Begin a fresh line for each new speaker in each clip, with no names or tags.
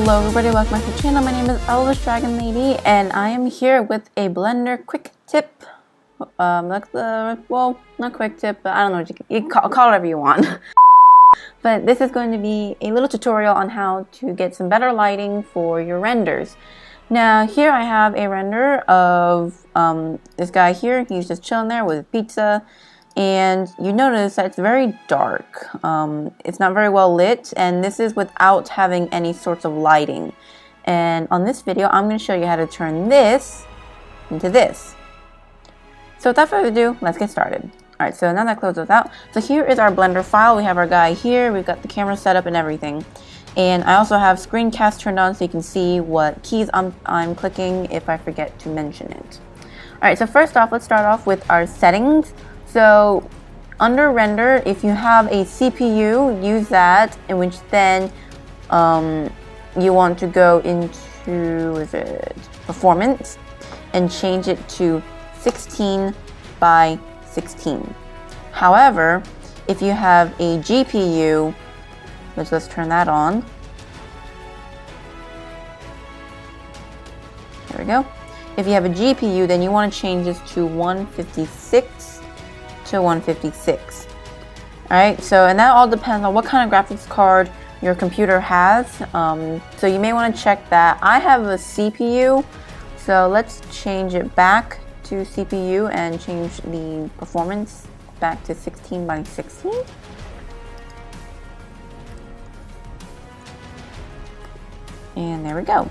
Hello everybody, welcome back to the channel. My name is Elvish Dragon Lady and I am here with a Blender quick tip. Well, not quick tip, but I don't know what you can call it whatever you want. But this is going to be a little tutorial on how to get some better lighting for your renders. Now here I have a render of this guy here. He's just chilling there with pizza. And you notice that it's very dark. It's not very well lit, and this is without having any sorts of lighting. And on this video, I'm going to show you how to turn this into this. So without further ado, let's get started. Alright, so now that closes out. So here is our Blender file. We have our guy here. We've got the camera set up and everything. And I also have screencast turned on so you can see what keys I'm clicking if I forget to mention it. Alright, so first off, let's start off with our settings. So under render, if you have a CPU, use that, in which then you want to go into performance and change it to 16 by 16. However, if you have a GPU, let's turn that on. There we go. If you have a GPU, then you want to change this to 156 to 156. Alright, so and that all depends on what kind of graphics card your computer has. So you may want to check that. I have a CPU, so let's change it back to CPU and change the performance back to 16 by 16. And there we go.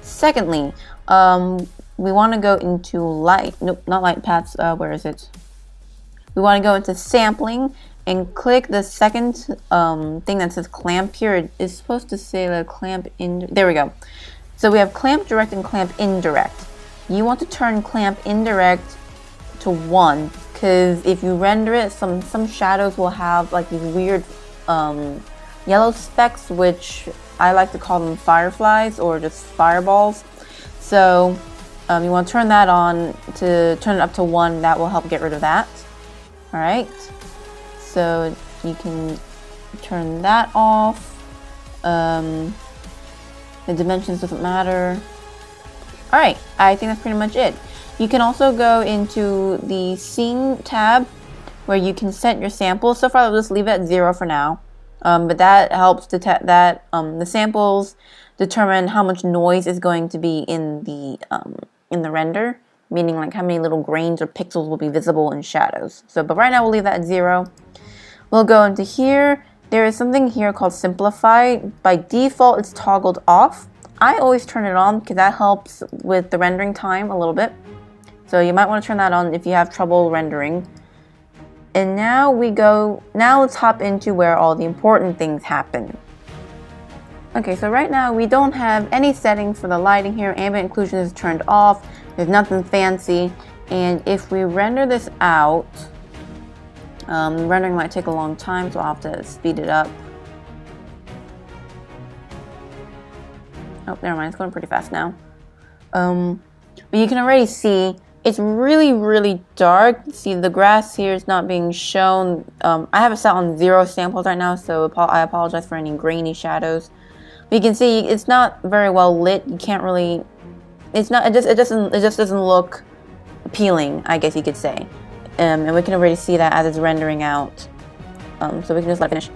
Secondly, we want to go into light. Nope, not light paths. Where is it? We want to go into sampling and click the second thing that says clamp here. It is supposed to say the clamp in. There we go. So we have clamp direct and clamp indirect. You want to turn clamp indirect to 1 because if you render it, some shadows will have like these weird yellow specks, which I like to call them fireflies or just fireballs. So you want to turn that on to turn it up to 1. That will help get rid of that. Alright, so you can turn that off. The dimensions doesn't matter. Alright, I think that's pretty much it. You can also go into the scene tab where you can set your samples. So far, I'll just leave it at 0 for now. But that helps detect that the samples determine how much noise is going to be in the render. Meaning like how many little grains or pixels will be visible in shadows. So, but right now we'll leave that at 0. We'll go into here. There is something here called Simplify. By default, it's toggled off. I always turn it on because that helps with the rendering time a little bit. So you might want to turn that on if you have trouble rendering. And now let's hop into where all the important things happen. Okay, so right now we don't have any settings for the lighting here. Ambient occlusion is turned off. There's nothing fancy. And if we render this out, rendering might take a long time, so I'll have to speed it up. Oh, never mind, it's going pretty fast now. But you can already see it's really, really dark. See, the grass here is not being shown. I have it set on 0 samples right now, so I apologize for any grainy shadows. But you can see it's not very well lit. You can't really. It just doesn't look appealing, I guess you could say. And we can already see that as it's rendering out. So we can just let it finish.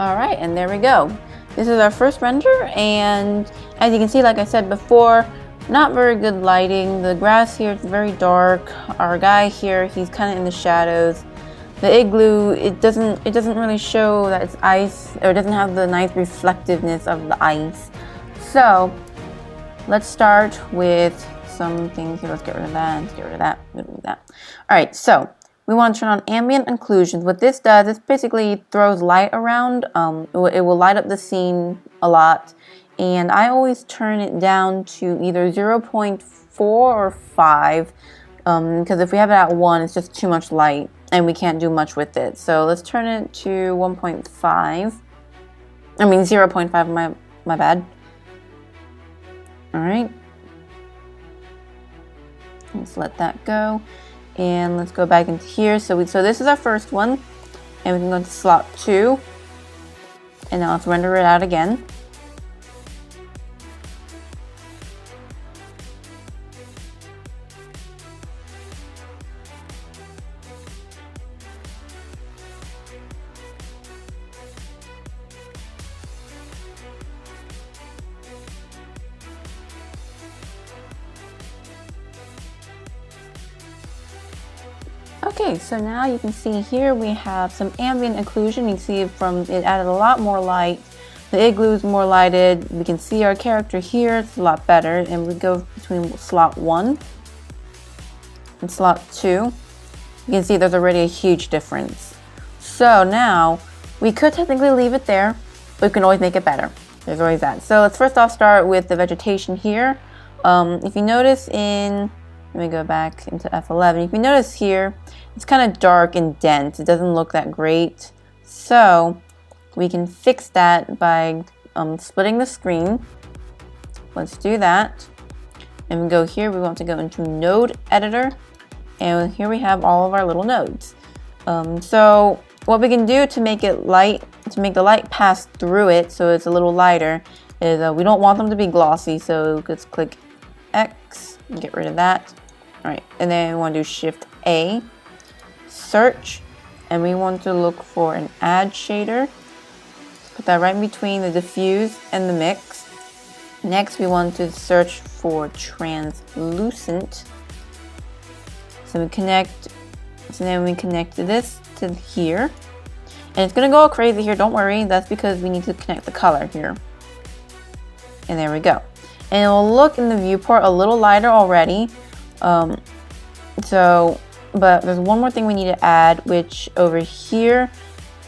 Alright, and there we go. This is our first render, and as you can see, like I said before, not very good lighting. The grass here is very dark. Our guy here, he's kind of in the shadows. The igloo, it doesn't really show that it's ice, or it doesn't have the nice reflectiveness of the ice. So let's start with some things here. Let's get rid of that. Let's get rid of that. Get rid of that. All right, so we want to turn on ambient occlusions. What this does is basically throws light around. It will light up the scene a lot. And I always turn it down to either 0.4 or 5. Because if we have it at 1, it's just too much light. and we can't do much with it. So let's turn it to 1.5. I mean 0.5, my bad. All right. Let's let that go. And let's go back into here. So this is our first one. And we can go into slot 2. And now let's render it out again. Okay, so now you can see here we have some ambient occlusion. You can see from it added a lot more light. The igloo is more lighted. We can see our character here. It's a lot better. And we go between slot 1 and slot 2. You can see there's already a huge difference. So now we could technically leave it there, but we can always make it better. There's always that. So let's first off start with the vegetation here. If you notice let me go back into F11. If you notice here, it's kind of dark and dense. It doesn't look that great. So we can fix that by splitting the screen. Let's do that. And we go here, we want to go into node editor. And here we have all of our little nodes. So what we can do to make it light, to make the light pass through it so it's a little lighter, is we don't want them to be glossy. So let's click X and get rid of that. All right, and then we want to do Shift A, search, and we want to look for an add shader. Put that right in between the diffuse and the mix. Next, we want to search for translucent. So then we connect this to here. And it's gonna go crazy here, don't worry, that's because we need to connect the color here. And there we go. And it will look in the viewport a little lighter already. But there's one more thing we need to add, which over here,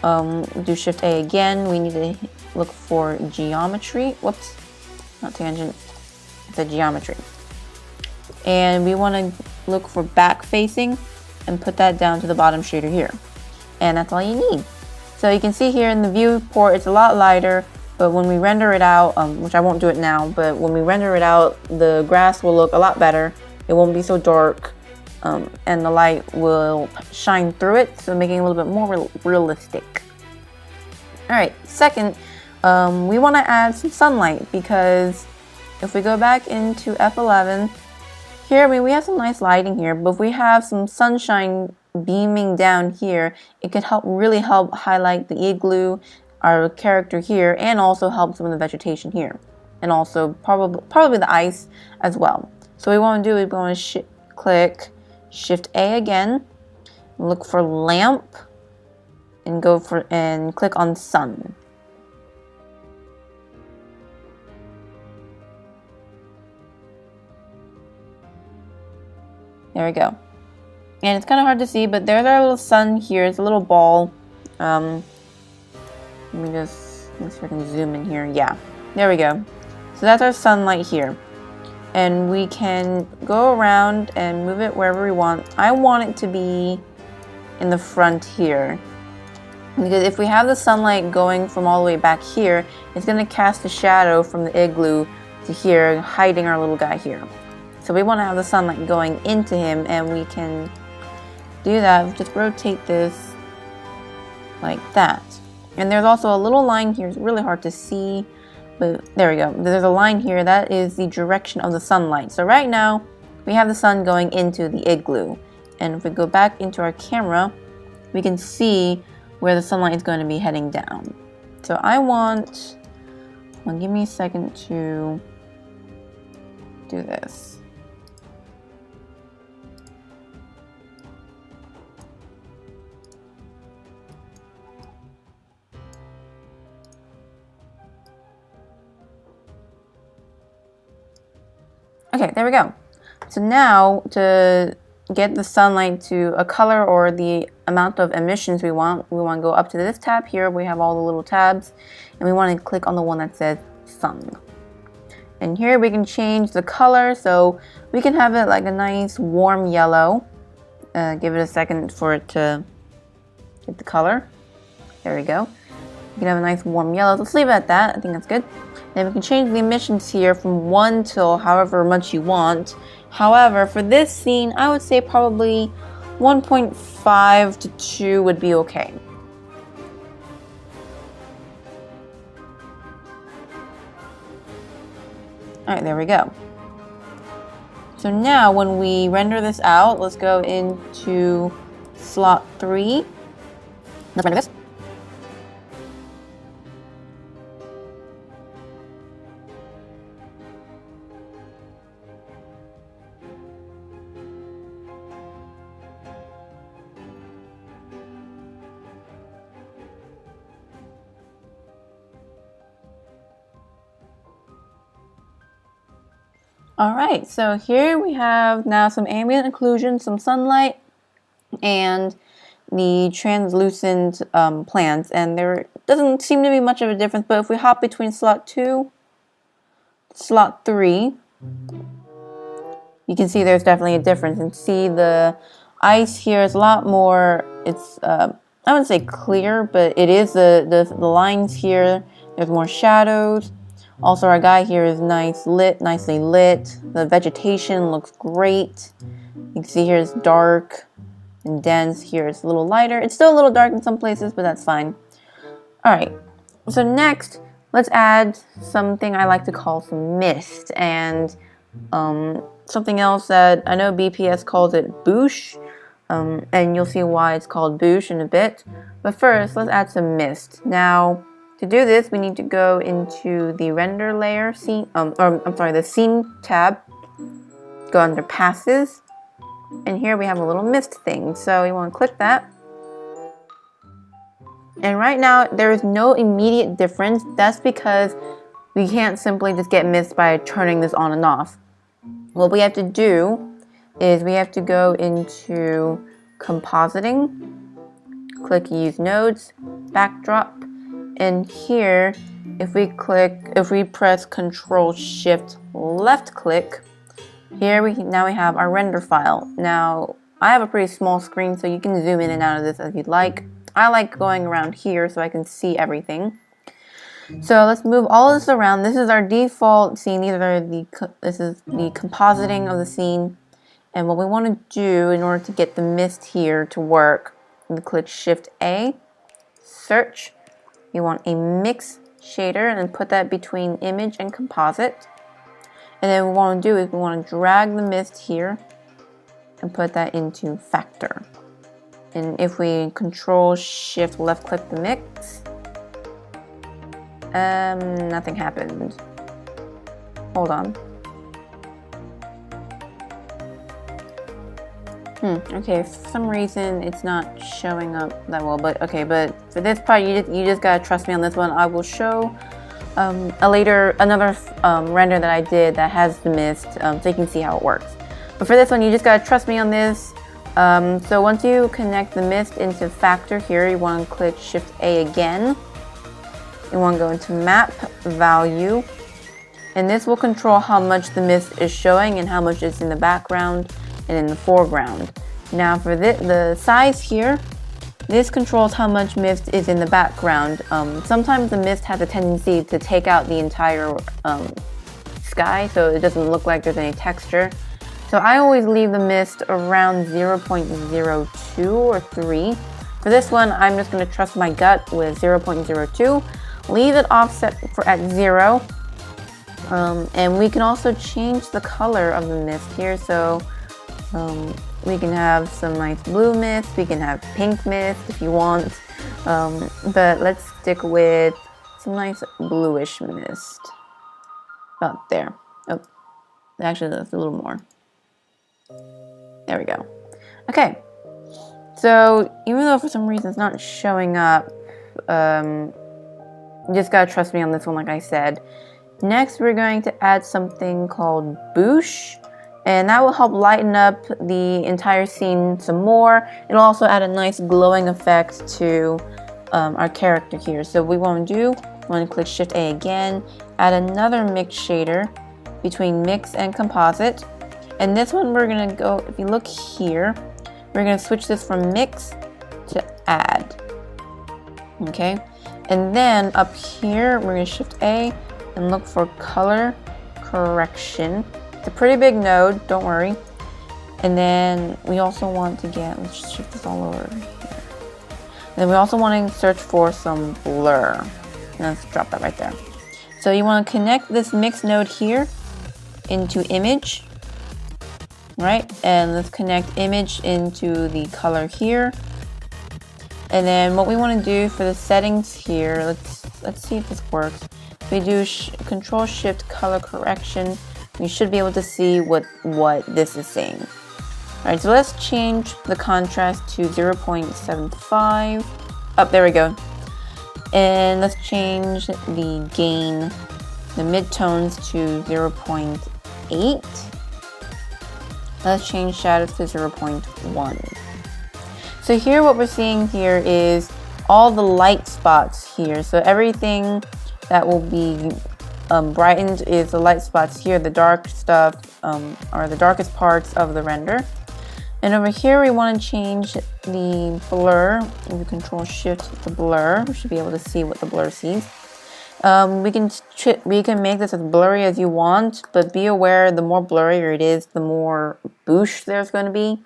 do Shift A again. We need to look for geometry. Whoops, not tangent, it's a geometry. And we want to look for back facing and put that down to the bottom shader here. And that's all you need. So you can see here in the viewport, it's a lot lighter, but when we render it out, which I won't do it now, but when we render it out, the grass will look a lot better. It won't be so dark, and the light will shine through it, so making it a little bit more realistic. All right, second, we want to add some sunlight, because if we go back into F11, here, I mean, we have some nice lighting here, but if we have some sunshine beaming down here, it could really help highlight the igloo, our character here, and also help some of the vegetation here, and also probably the ice as well. So what we want to do is we want to click Shift A again, look for lamp, and click on sun. There we go. And it's kind of hard to see, but there's our little sun here. It's a little ball. Let me just see if I can zoom in here. Yeah, there we go. So that's our sunlight here. And we can go around and move it wherever we want. I want it to be in the front here, because if we have the sunlight going from all the way back here, it's going to cast a shadow from the igloo to here, hiding our little guy here. So we want to have the sunlight going into him, and we can do that. Just rotate this like that. And there's also a little line here. It's really hard to see, but there we go. There's a line here. That is the direction of the sunlight. So right now, we have the sun going into the igloo. And if we go back into our camera, we can see where the sunlight is going to be heading down. So give me a second to do this. Okay, there we go. So now to get the sunlight to a color or the amount of emissions we want to go up to this tab here. We have all the little tabs, and we want to click on the one that says sun. And here we can change the color, so we can have it like a nice warm yellow. Give it a second for it to get the color. There we go. You can have a nice warm yellow. Let's leave it at that. I think that's good. Then we can change the emissions here from 1 till however much you want. However, for this scene, I would say probably 1.5 to 2 would be okay. Alright, there we go. So now when we render this out, let's go into slot 3. Let's render this. Alright, so here we have now some ambient occlusion, some sunlight, and the translucent plants, and there doesn't seem to be much of a difference, but if we hop between slot 2, slot 3, you can see there's definitely a difference, and see the ice here is a lot more, it's, I wouldn't say clear, but it is the lines here, there's more shadows. Also, our guy here is nicely lit. The vegetation looks great. You can see here it's dark and dense. Here it's a little lighter. It's still a little dark in some places, but that's fine. All right, so next, let's add something I like to call some mist, and something else that I know BPS calls it boosh, and you'll see why it's called boosh in a bit. But first, let's add some mist. Now, to do this, we need to go into the render layer scene, the scene tab, go under passes, and here we have a little mist thing. So you want to click that. And right now, there is no immediate difference. That's because we can't simply just get mist by turning this on and off. What we have to do is we have to go into compositing, click use nodes, backdrop, and here, if we press Control Shift left click, here now we have our render file. Now, I have a pretty small screen, so you can zoom in and out of this as you'd like. I like going around here so I can see everything. So let's move all of this around. This is our default scene. This is the compositing of the scene. And what we want to do in order to get the mist here to work, we click Shift A, search. You want a mix shader and put that between image and composite. And then what we want to do is we want to drag the mist here and put that into factor. And if we Control Shift left click the mix, nothing happened. Hold on. Okay, for some reason it's not showing up that well, but okay, but for this part you just gotta trust me on this one. I will show another render that I did that has the mist, so you can see how it works. But for this one, you just gotta trust me on this. So once you connect the mist into factor here, you want to click Shift A again. You want to go into map value, and this will control how much the mist is showing and how much is in the background and in the foreground. Now for the size here, this controls how much mist is in the background. Sometimes the mist has a tendency to take out the entire sky, so it doesn't look like there's any texture. So I always leave the mist around 0.02 or 3. For this one, I'm just going to trust my gut with 0.02. Leave it offset at 0. And we can also change the color of the mist here. So we can have some nice blue mist. We can have pink mist if you want. But let's stick with some nice bluish mist. About there. Oh, actually, that's a little more. There we go. Okay. So even though for some reason it's not showing up, you just gotta trust me on this one, like I said. Next, we're going to add something called boosh, and that will help lighten up the entire scene some more. It'll also add a nice glowing effect to our character here. So what we want to do, we want to click Shift A again, add another mix shader between mix and composite. And this one we're gonna go, if you look here, we're going to switch this from mix to add. Okay, and then up here we're going to shift A and look for color correction. It's a pretty big node, don't worry. And then we also want to get, let's shift this all over here. And then we also want to search for some blur. And let's drop that right there. So you want to connect this mix node here into image, right? And let's connect image into the color here. And then what we want to do for the settings here, let's see if this works. If we do Control Shift color correction, you should be able to see what this is saying. Alright, so let's change the contrast to 0.75. Oh, there we go. And let's change the gain, the midtones to 0.8. Let's change shadows to 0.1. So here what we're seeing here is all the light spots here. So everything that will be brightened is the light spots here. The dark stuff are the darkest parts of the render. And over here we want to change the blur. If we Control Shift the blur, we should be able to see what the blur sees. We can make this as blurry as you want, but be aware the more blurrier it is, the more boosh there's going to be.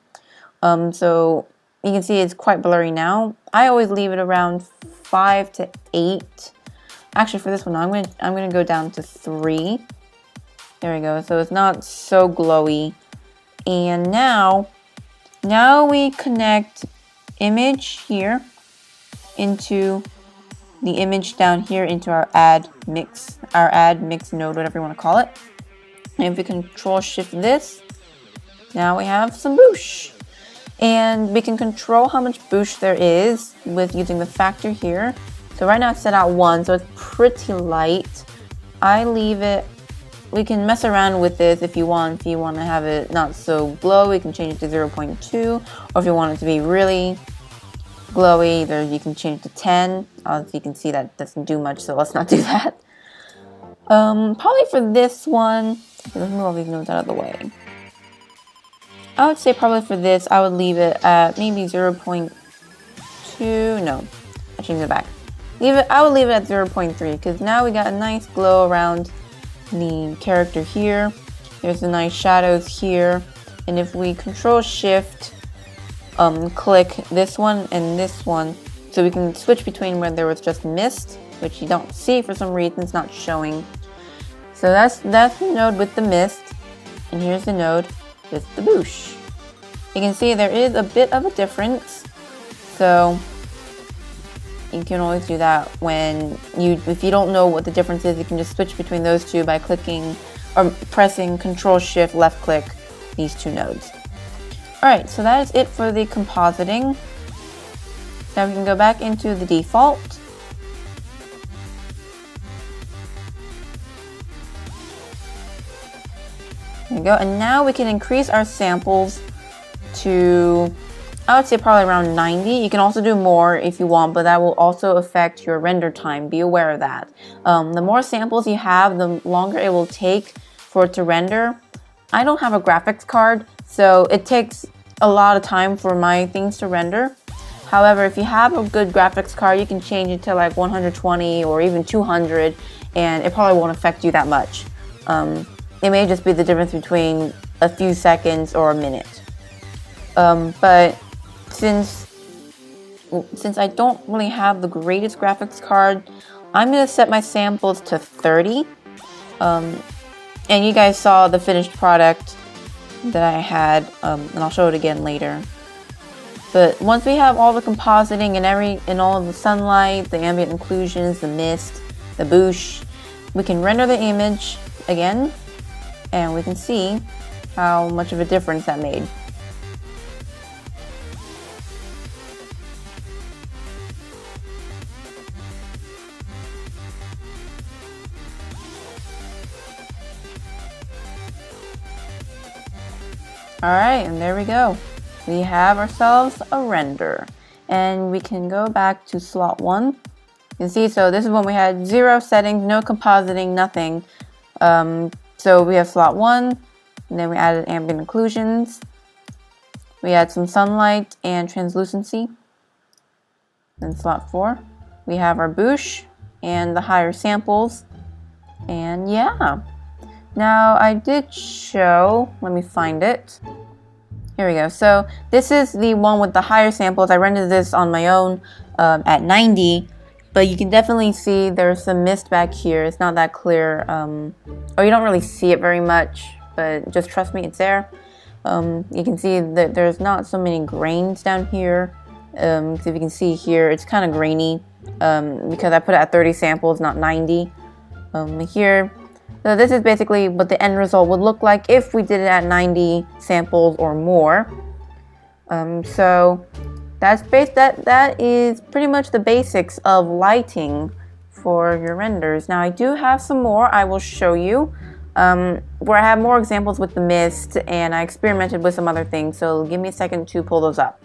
So you can see it's quite blurry now. I always leave it around 5 to 8. Actually, for this one, I'm gonna go down to 3. There we go. So it's not so glowy. And now we connect image here into the image down here into our add mix node, whatever you want to call it. And if we Control Shift this, now we have some boosh. And we can control how much boosh there is with using the factor here. So right now it's set at 1, so it's pretty light. I leave it. We can mess around with this if you want. If you want to have it not so glowy, you can change it to 0.2. Or if you want it to be really glowy, you can change it to 10. As you can see, that doesn't do much, so let's not do that. Probably for this one, let's move all these nodes out of the way. I would say probably for this, I would leave it at maybe 0.2. No, I changed it back. I would leave it at 0.3 because now we got a nice glow around the character here. There's the nice shadows here. And if we Control Shift, click this one and this one, so we can switch between when there was just mist, which you don't see for some reason, it's not showing. So that's the node with the mist, and here's the node with the boosh. You can see there is a bit of a difference, so you can always do that if you don't know what the difference is. You can just switch between those two by clicking or pressing Control Shift left click these two nodes. Alright, so that is it for the compositing. Now we can go back into the default. There we go, and now we can increase our samples to, I would say probably around 90. You can also do more if you want, but that will also affect your render time. Be aware of that. The more samples you have, the longer it will take for it to render. I don't have a graphics card, so it takes a lot of time for my things to render. However, if you have a good graphics card, you can change it to like 120 or even 200, and it probably won't affect you that much. It may just be the difference between a few seconds or a minute. But since I don't really have the greatest graphics card, I'm going to set my samples to 30. And you guys saw the finished product that I had, and I'll show it again later. But once we have all the compositing and all of the sunlight, the ambient occlusions, the mist, the boosh, we can render the image again, and we can see how much of a difference that made. Alright, and there we go. We have ourselves a render. And we can go back to slot 1. You can see, so this is when we had 0 settings, no compositing, nothing. So we have slot 1, and then we added ambient occlusions. we add some sunlight and translucency. Then slot 4, we have our bush and the higher samples. And yeah. Now I did show, let me find it. Here we go. So this is the one with the higher samples. I rendered this on my own at 90, but you can definitely see there's some mist back here. It's not that clear, or you don't really see it very much, but just trust me, it's there. You can see that there's not so many grains down here. If you can see here, it's kind of grainy because I put it at 30 samples, not 90. Here, so this is basically what the end result would look like if we did it at 90 samples or more. So that is pretty much the basics of lighting for your renders. Now I do have some more I will show you, where I have more examples with the mist, and I experimented with some other things, so give me a second to pull those up.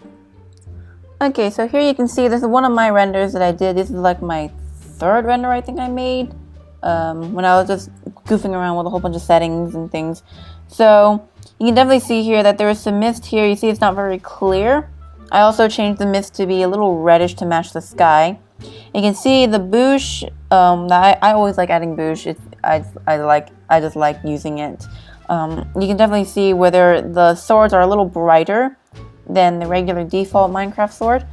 Okay, so here you can see this is one of my renders that I did. This is like my third render I think I made, when I was just goofing around with a whole bunch of settings and things. So you can definitely see here that there is some mist here. You see it's not very clear. I also changed the mist to be a little reddish to match the sky. You can see the bush. I always like adding bush. I just like using it. You can definitely see whether the swords are a little brighter than the regular default Minecraft sword.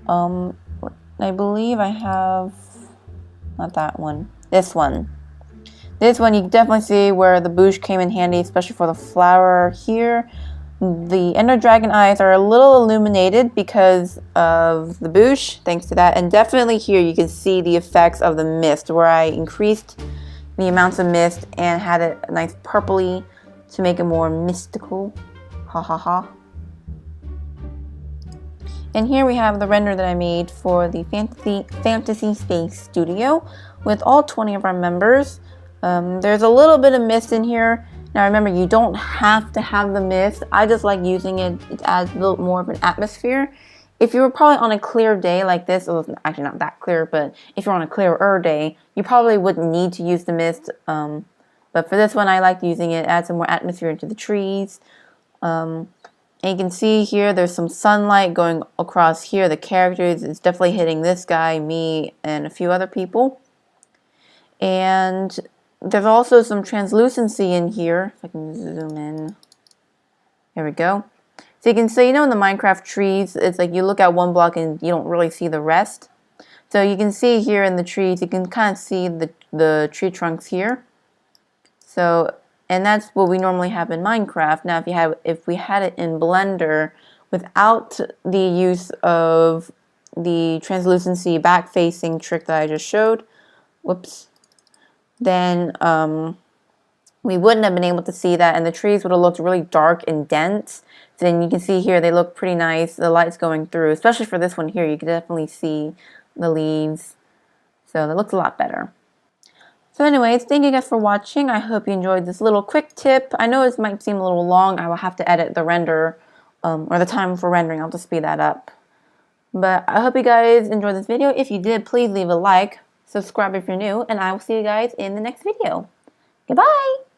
I believe I have not that one. This one. This one you can definitely see where the bush came in handy, especially for the flower here. The Ender Dragon eyes are a little illuminated because of the bush, thanks to that. And definitely here you can see the effects of the mist, where I increased the amounts of mist and had it a nice purpley to make it more mystical. Ha ha ha. And here we have the render that I made for the Fantasy Space Studio with all 20 of our members. There's a little bit of mist in here. Now remember, you don't have to have the mist. I just like using it. It adds a little more of an atmosphere. If you were probably on a clear day like this, it was actually not that clear, but if you're on a clearer day, you probably wouldn't need to use the mist. But for this one, I like using it. Add some more atmosphere into the trees. And you can see here, there's some sunlight going across here. The characters, it's definitely hitting this guy, me, and a few other people. And there's also some translucency in here. If I can zoom in. There we go. So you can see, in the Minecraft trees, it's like you look at one block and you don't really see the rest. So you can see here in the trees, you can kind of see the tree trunks here. So, and that's what we normally have in Minecraft. Now, if we had it in Blender without the use of the translucency back-facing trick that I just showed, whoops, then we wouldn't have been able to see that, and the trees would have looked really dark and dense. So then you can see here they look pretty nice. The light's going through, especially for this one here. You can definitely see the leaves. So that looks a lot better. So anyways, thank you guys for watching. I hope you enjoyed this little quick tip. I know it might seem a little long. I will have to edit the render, or the time for rendering. I'll just speed that up. But I hope you guys enjoyed this video. If you did, please leave a like. Subscribe if you're new, and I will see you guys in the next video. Goodbye!